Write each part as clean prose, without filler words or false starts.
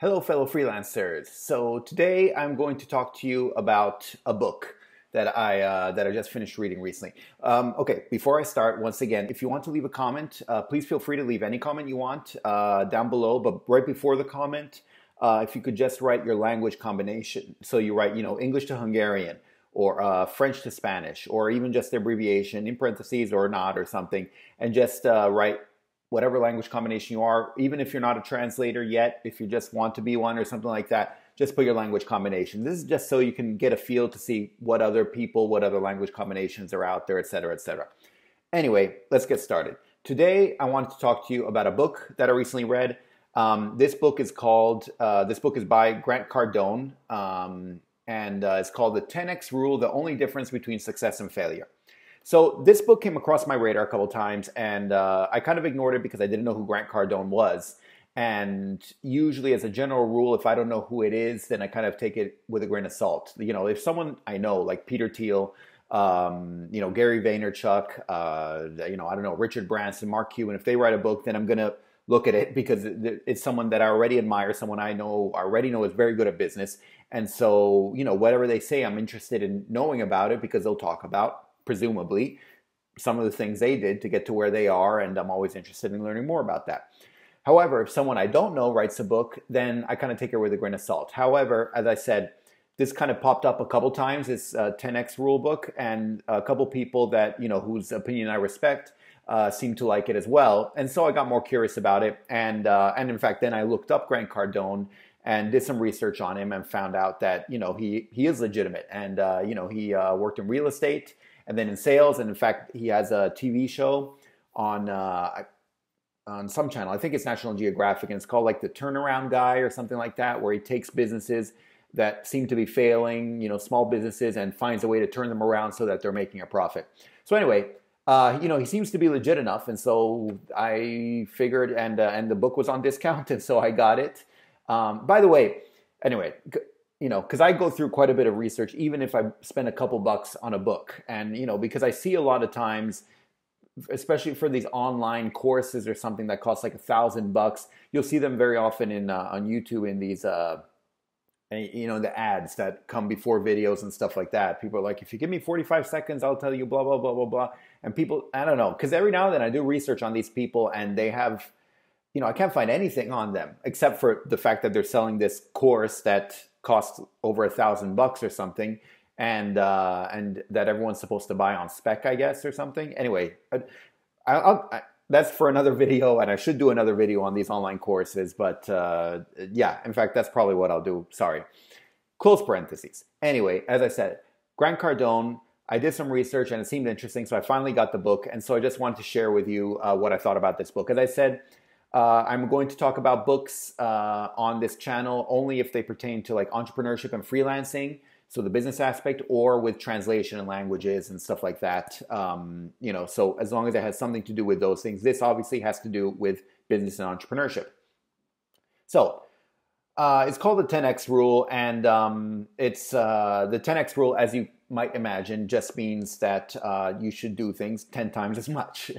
Hello, fellow freelancers. So today I'm going to talk to you about a book that I just finished reading recently. Okay, before I start, once again, if you want to leave a comment, please feel free to leave any comment you want down below. But right before the comment, if you could just write your language combination. So you write, English to Hungarian, or French to Spanish, or even just the abbreviation in parentheses or not or something, and just write whatever language combination you are. Even if you're not a translator yet, if you just want to be one or something like that, just put your language combination. This is just so you can get a feel to see what other people, what other language combinations are out there, etc., etc. Anyway, let's get started. Today, I wanted to talk to you about a book that I recently read. This book is by Grant Cardone, and it's called The 10X Rule, The Only Difference Between Success and Failure. So this book came across my radar a couple times, and I kind of ignored it because I didn't know who Grant Cardone was. And usually, as a general rule, if I don't know who it is, then I kind of take it with a grain of salt. If someone I know, like Peter Thiel, Gary Vaynerchuk, I don't know, Richard Branson, Mark Cuban, if they write a book, then I'm going to look at it because it's someone that I already admire, someone I already know is very good at business. And so, whatever they say, I'm interested in knowing about it because they'll talk about, presumably, some of the things they did to get to where they are, and I'm always interested in learning more about that. However, if someone I don't know writes a book, then I kind of take it with a grain of salt. However, as I said, this kind of popped up a couple times, this 10X rule book, and a couple people that, whose opinion I respect, seem to like it as well. And so I got more curious about it. And in fact, then I looked up Grant Cardone and did some research on him and found out that, he is legitimate. And, he worked in real estate and then in sales. And in fact, he has a TV show on some channel. I think it's National Geographic, and it's called like The Turnaround Guy or something like that, where he takes businesses that seem to be failing, small businesses, and finds a way to turn them around so that they're making a profit. So anyway, he seems to be legit enough, and so I figured, and the book was on discount, and so I got it. By the way, anyway, because I go through quite a bit of research, even if I spend a couple bucks on a book, and because I see a lot of times, especially for these online courses or something that costs like $1,000, you'll see them very often on YouTube in these the ads that come before videos and stuff like that. People are like, if you give me 45 seconds, I'll tell you blah, blah, blah, blah, blah. And people, I don't know, because every now and then I do research on these people, and they have, I can't find anything on them except for the fact that they're selling this course that costs over $1,000 or something, and that everyone's supposed to buy on spec, I guess, or something. Anyway, that's for another video, and I should do another video on these online courses, but yeah, in fact, that's probably what I'll do. Sorry. Close parentheses. Anyway, as I said, Grant Cardone, I did some research and it seemed interesting, so I finally got the book, and so I just wanted to share with you what I thought about this book. As I said, I'm going to talk about books on this channel only if they pertain to like entrepreneurship and freelancing, so the business aspect, or with translation and languages and stuff like that. So as long as it has something to do with those things. This obviously has to do with business and entrepreneurship. So it's called the 10X rule, and it's the 10X rule, as you might imagine, just means that you should do things 10 times as much.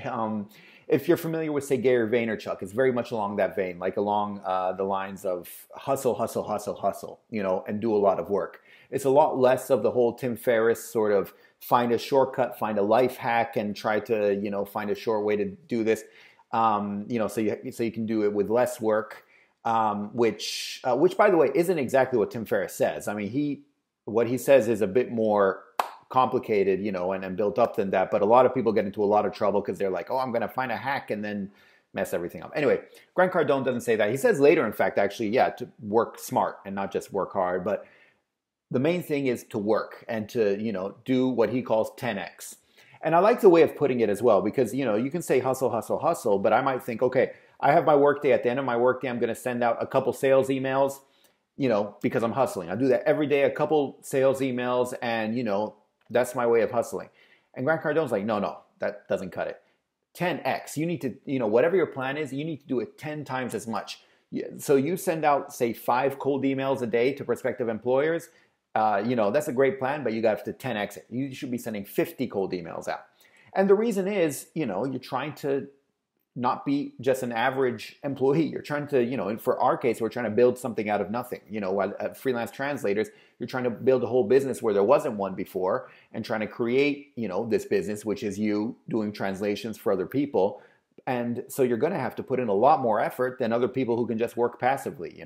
If you're familiar with, say, Gary Vaynerchuk, it's very much along that vein, like along the lines of hustle, hustle, hustle, hustle, and do a lot of work. It's a lot less of the whole Tim Ferriss sort of find a shortcut, find a life hack, and try to, find a short way to do this, so you can do it with less work, which by the way, isn't exactly what Tim Ferriss says. I mean, what he says is a bit more complicated, and built up than that. But a lot of people get into a lot of trouble because they're like, oh, I'm going to find a hack and then mess everything up. Anyway, Grant Cardone doesn't say that. He says later, in fact, actually, yeah, to work smart and not just work hard. But the main thing is to work and to, do what he calls 10X. And I like the way of putting it as well, because, you can say hustle, hustle, hustle, but I might think, okay, I have my workday. At the end of my workday, I'm going to send out a couple sales emails, because I'm hustling. I do that every day, a couple sales emails, and, that's my way of hustling. And Grant Cardone's like, no, that doesn't cut it. 10X, you need to, whatever your plan is, you need to do it 10 times as much. So you send out, say, 5 cold emails a day to prospective employers. That's a great plan, but you got to 10X it. You should be sending 50 cold emails out. And the reason is, you're trying to not be just an average employee. You're trying to, for our case, we're trying to build something out of nothing. At Freelance Translators, you're trying to build a whole business where there wasn't one before, and trying to create, this business, which is you doing translations for other people. And so you're going to have to put in a lot more effort than other people who can just work passively,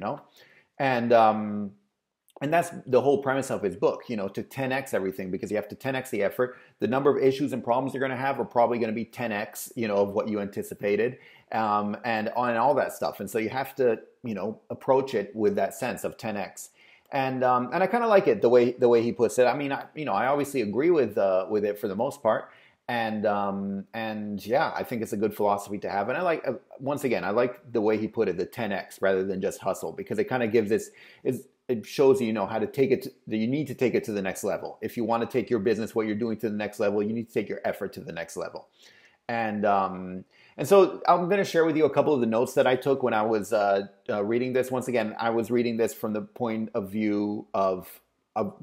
And that's the whole premise of his book, to 10x everything, because you have to 10x the effort. The number of issues and problems you're going to have are probably going to be 10x, of what you anticipated, and all that stuff. And so you have to, approach it with that sense of 10x. And I kind of like it the way he puts it. I mean, I obviously agree with it for the most part. And yeah, I think it's a good philosophy to have. And I like, once again, I like the way he put it, the 10x rather than just hustle, because it kind of gives this, it shows how to take it, that you need to take it to the next level. If you want to take your business, what you're doing, to the next level, you need to take your effort to the next level. And so I'm going to share with you a couple of the notes that I took when I was reading this. Once again, I was reading this from the point of view of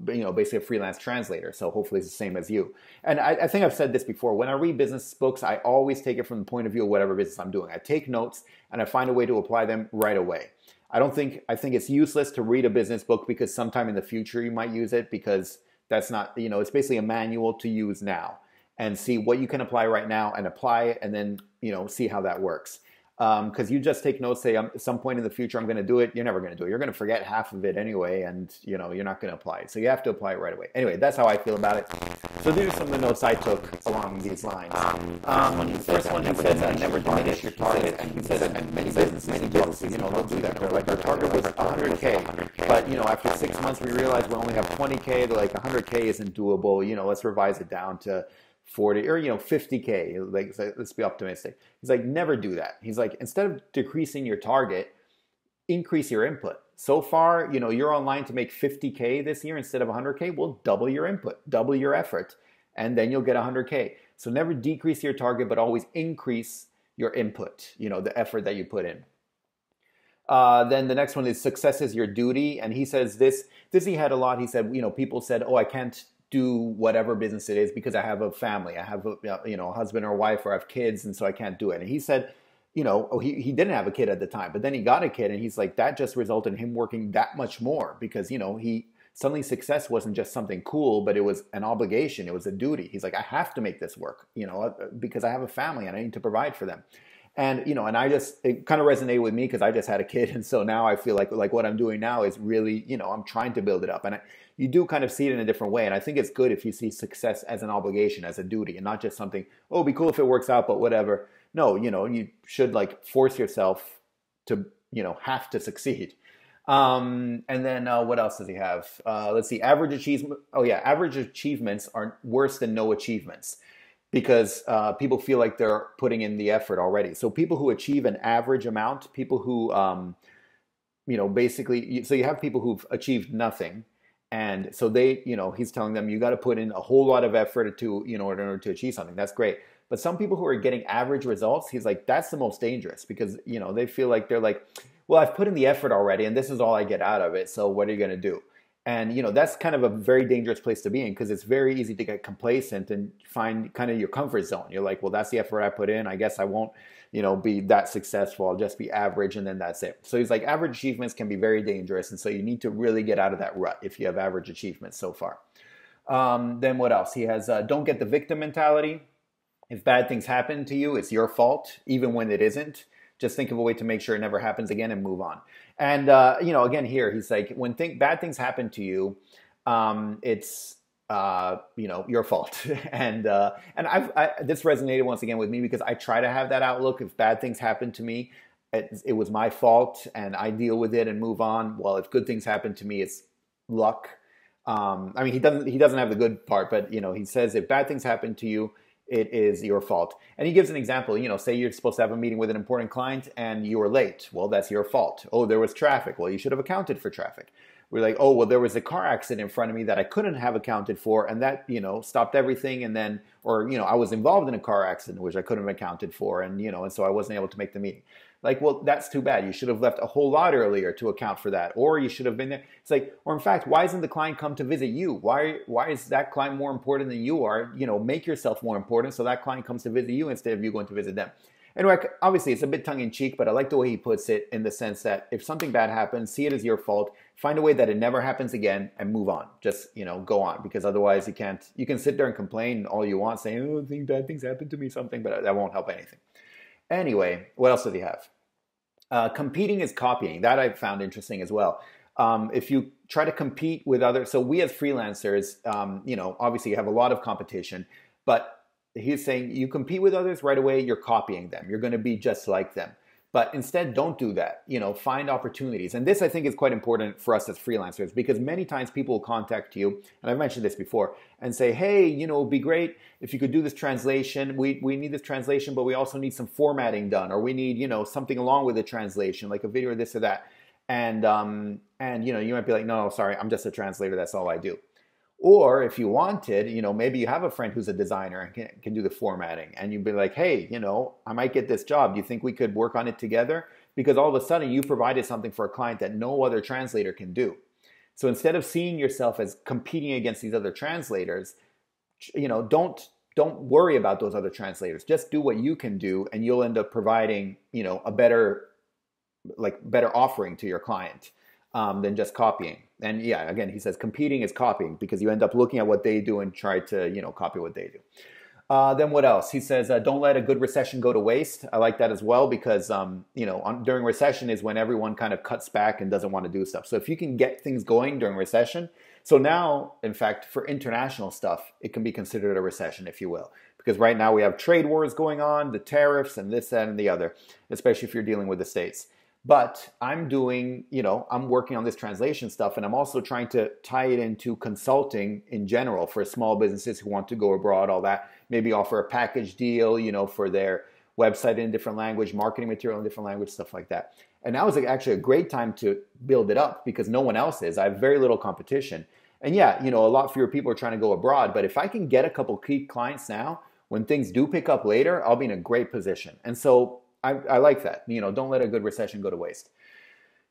basically a freelance translator. So hopefully it's the same as you. And I think I've said this before. When I read business books, I always take it from the point of view of whatever business I'm doing. I take notes and I find a way to apply them right away. I think it's useless to read a business book because sometime in the future you might use it, because that's not, it's basically a manual to use now and see what you can apply right now and apply it, and then, see how that works. Because you just take notes, say, at some point in the future I'm going to do it. You're never going to do it. You're going to forget half of it anyway, and you're not going to apply it. So you have to apply it right away. Anyway, that's how I feel about it. So these are some of the notes I took along these lines. First one, he says, never diminish your target. And he says, and many businesses, they'll do that. They're like, our target was 100K. But, after 6 months, we realized we only have 20K. They're like, 100K isn't doable. Let's revise it down to 40 or 50K. Like, let's be optimistic. He's like, never do that. He's like, instead of decreasing your target, increase your input. So far, you're online to make 50K this year instead of 100K. Well, double your input, double your effort, and then you'll get 100K. So never decrease your target, but always increase your input, the effort that you put in. Then the next one is success is your duty. And he says this he had a lot. He said, people said, oh, I can't do whatever business it is because I have a family, I have a husband or wife, or I have kids, and so I can't do it. And he said, he didn't have a kid at the time, but then he got a kid, and he's like, that just resulted in him working that much more, because he suddenly, success wasn't just something cool, but it was an obligation, it was a duty. He's like, I have to make this work, because I have a family and I need to provide for them. And, and it kind of resonated with me because I just had a kid. And so now I feel like what I'm doing now is really, I'm trying to build it up. And you do kind of see it in a different way. And I think it's good if you see success as an obligation, as a duty, and not just something, oh, it'd be cool if it works out, but whatever. No, you should force yourself to, have to succeed. And then what else does he have? Let's see, average achievement. Oh yeah, average achievements are worse than no achievements, because people feel like they're putting in the effort already. So people who achieve an average amount, people who, basically, so you have people who've achieved nothing. And so they, he's telling them, you got to put in a whole lot of effort to, in order to achieve something. That's great. But some people who are getting average results, he's like, that's the most dangerous, because, they feel like they're like, well, I've put in the effort already and this is all I get out of it. So what are you going to do? And, that's kind of a very dangerous place to be in, because it's very easy to get complacent and find kind of your comfort zone. You're like, well, that's the effort I put in. I guess I won't, be that successful. I'll just be average, and then that's it. So he's like, average achievements can be very dangerous. And so you need to really get out of that rut if you have average achievements so far. Then what else? He has, don't get the victim mentality. If bad things happen to you, it's your fault, even when it isn't. Just think of a way to make sure it never happens again and move on. And, again, here, he's like, when bad things happen to you, it's, your fault. And this resonated once again with me, because I try to have that outlook. If bad things happen to me, it was my fault, and I deal with it and move on. Well, if good things happen to me, it's luck. He doesn't have the good part, but, he says, if bad things happen to you, it is your fault. And he gives an example, say you're supposed to have a meeting with an important client and you were late. Well, that's your fault. Oh, there was traffic. Well, you should have accounted for traffic. We're like, oh, well, there was a car accident in front of me that I couldn't have accounted for, and that, stopped everything. And then, I was involved in a car accident, which I couldn't have accounted for. And, and so I wasn't able to make the meeting. Like, well, that's too bad. You should have left a whole lot earlier to account for that. Or you should have been there. It's like, or in fact, why isn't the client come to visit you? Why is that client more important than you are? Make yourself more important so that client comes to visit you instead of you going to visit them. Anyway, obviously it's a bit tongue-in-cheek, but I like the way he puts it in the sense that if something bad happens, see it as your fault, find a way that it never happens again, and move on. Just, go on, because otherwise you can sit there and complain all you want, saying, oh, bad things happen to me, something, but that won't help anything. Anyway, what else does he have? Competing is copying. That I found interesting as well. If you try to compete with others, so we as freelancers, obviously you have a lot of competition, but he's saying you compete with others right away, you're copying them. You're going to be just like them. But instead, don't do that. Find opportunities. And this, I think, is quite important for us as freelancers, because many times people will contact you, and I've mentioned this before, and say, hey, it'd be great if you could do this translation. We need this translation, but we also need some formatting done, or we need, something along with the translation, like a video or this or that. And you might be like, no, sorry, I'm just a translator. That's all I do. Or if you wanted, maybe you have a friend who's a designer and can do the formatting, and you'd be like, hey, I might get this job. Do you think we could work on it together? Because all of a sudden you provided something for a client that no other translator can do. So instead of seeing yourself as competing against these other translators, don't worry about those other translators. Just do what you can do, and you'll end up providing, a better offering to your client than just copying. And yeah, again, he says competing is copying, because you end up looking at what they do and try to, copy what they do. Then what else? He says, don't let a good recession go to waste. I like that as well, because, during recession is when everyone kind of cuts back and doesn't want to do stuff. So if you can get things going during recession, so now, in fact, for international stuff, it can be considered a recession, if you will. Because right now we have trade wars going on, the tariffs and this, that, and the other, especially if you're dealing with the States. But I'm doing, I'm working on this translation stuff, and I'm also trying to tie it into consulting in general for small businesses who want to go abroad, all that. Maybe offer a package deal, for their website in a different language, marketing material in a different language, stuff like that. And now is actually a great time to build it up, because no one else is. I have very little competition. And yeah, a lot fewer people are trying to go abroad. But if I can get a couple key clients now, when things do pick up later, I'll be in a great position. And so I like that. Don't let a good recession go to waste.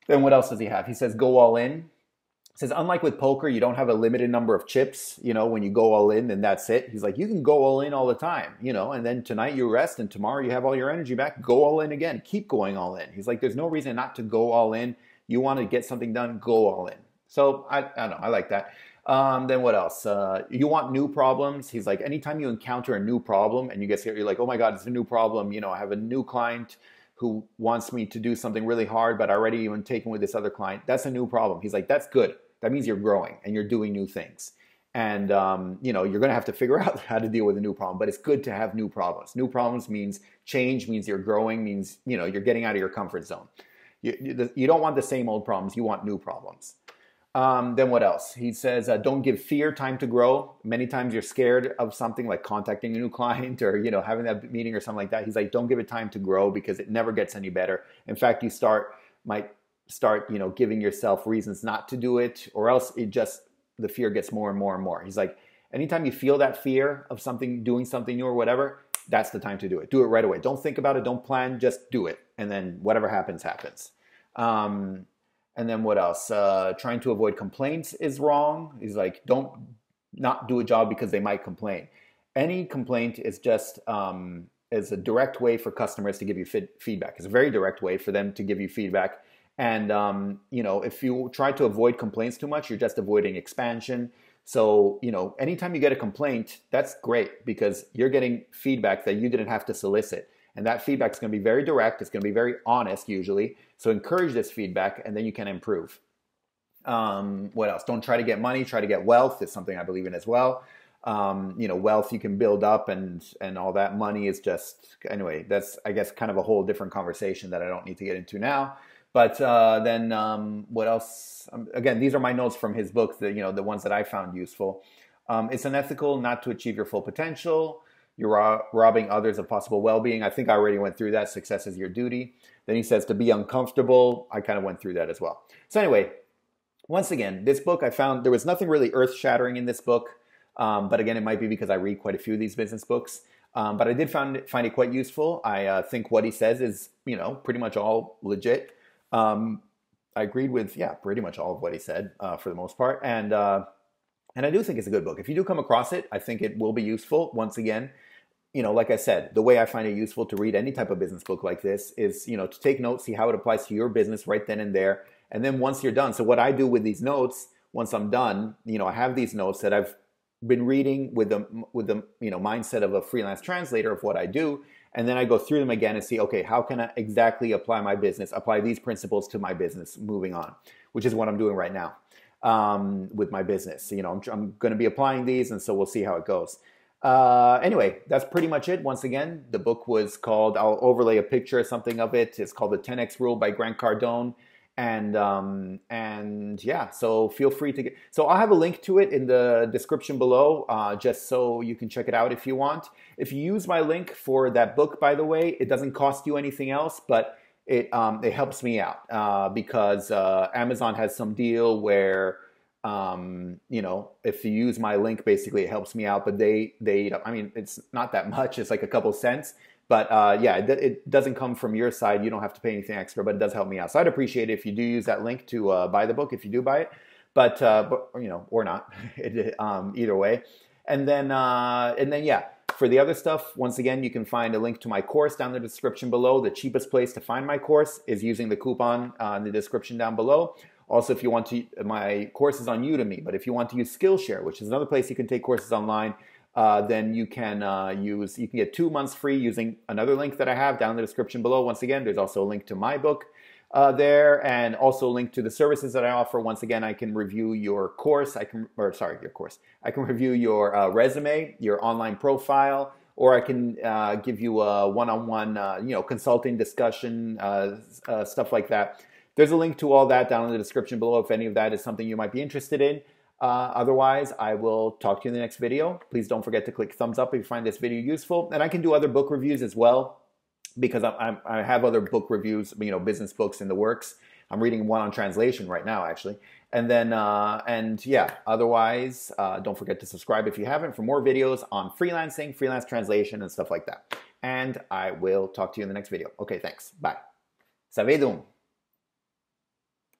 Then what else does he have? He says, go all in. He says, unlike with poker, you don't have a limited number of chips. When you go all in, then that's it. He's like, you can go all in all the time, and then tonight you rest, and tomorrow you have all your energy back. Go all in again. Keep going all in. He's like, there's no reason not to go all in. You want to get something done, go all in. So I don't know. I like that. Then what else? You want new problems. He's like, anytime you encounter a new problem and you get scared, you're like, oh my God, it's a new problem. I have a new client who wants me to do something really hard, but I already even taken with this other client. That's a new problem. He's like, that's good. That means you're growing and you're doing new things. And, you're going to have to figure out how to deal with a new problem, but it's good to have new problems. New problems means change, means you're growing, means, you're getting out of your comfort zone. You don't want the same old problems. You want new problems. Then what else? He says, don't give fear time to grow. Many times you're scared of something like contacting a new client or, having that meeting or something like that. He's like, don't give it time to grow, because it never gets any better. In fact, you might start, giving yourself reasons not to do it, or else the fear gets more and more and more. He's like, anytime you feel that fear of doing something new or whatever, that's the time to do it. Do it right away. Don't think about it. Don't plan. Just do it. And then whatever happens, happens. And then what else? Trying to avoid complaints is wrong. He's like, don't not do a job because they might complain. Any complaint is just is a direct way for customers to give you feedback. It's a very direct way for them to give you feedback. And, if you try to avoid complaints too much, you're just avoiding expansion. So, anytime you get a complaint, that's great, because you're getting feedback that you didn't have to solicit. And that feedback is going to be very direct. It's going to be very honest usually. So encourage this feedback, and then you can improve. What else? Don't try to get money. Try to get wealth. It's something I believe in as well. Wealth you can build up, and all that. Money is just, anyway, that's, I guess, kind of a whole different conversation that I don't need to get into now. But then what else? Again, these are my notes from his books, the ones that I found useful. It's unethical not to achieve your full potential. You're robbing others of possible well-being. I think I already went through that. Success is your duty. Then he says to be uncomfortable. I kind of went through that as well. So anyway, once again, this book, I found there was nothing really earth-shattering in this book. But again, it might be because I read quite a few of these business books. But I did find it quite useful. I think what he says is, pretty much all legit. I agreed with, pretty much all of what he said for the most part. And I do think it's a good book. If you do come across it, I think it will be useful. Once again, like I said, the way I find it useful to read any type of business book like this is, to take notes, see how it applies to your business right then and there. And then once you're done, so what I do with these notes, once I'm done, I have these notes that I've been reading with the mindset of a freelance translator of what I do. And then I go through them again and see, okay, how can I exactly apply these principles to my business moving on, which is what I'm doing right now with my business. I'm going to be applying these, and so we'll see how it goes. Anyway, that's pretty much it. Once again, the book was called, I'll overlay a picture or something of it. It's called The 10X Rule by Grant Cardone. And yeah, so feel free to so I'll have a link to it in the description below, just so you can check it out if you want. If you use my link for that book, by the way, it doesn't cost you anything else, but it helps me out, because Amazon has some deal where, if you use my link, basically it helps me out, but I mean, it's not that much. It's like a couple cents. But yeah, it doesn't come from your side. You don't have to pay anything extra, but it does help me out. So I'd appreciate it if you do use that link to buy the book, if you do buy it, but or not, either way. And then yeah, for the other stuff, once again, you can find a link to my course down in the description below. The cheapest place to find my course is using the coupon in the description down below. Also, if you want to, my course is on Udemy, but if you want to use Skillshare, which is another place you can take courses online, then you can get 2 months free using another link that I have down in the description below. Once again, there's also a link to my book there, and also a link to the services that I offer. Once again, I can review your course. I can review your resume, your online profile, or I can give you a one-on-one, consulting discussion, stuff like that. There's a link to all that down in the description below if any of that is something you might be interested in. Otherwise, I will talk to you in the next video. Please don't forget to click thumbs up if you find this video useful. And I can do other book reviews as well, because I have other book reviews, business books in the works. I'm reading one on translation right now, actually. And then, and yeah, otherwise, don't forget to subscribe if you haven't for more videos on freelancing, freelance translation, and stuff like that. And I will talk to you in the next video. Okay, thanks. Bye. Savedum.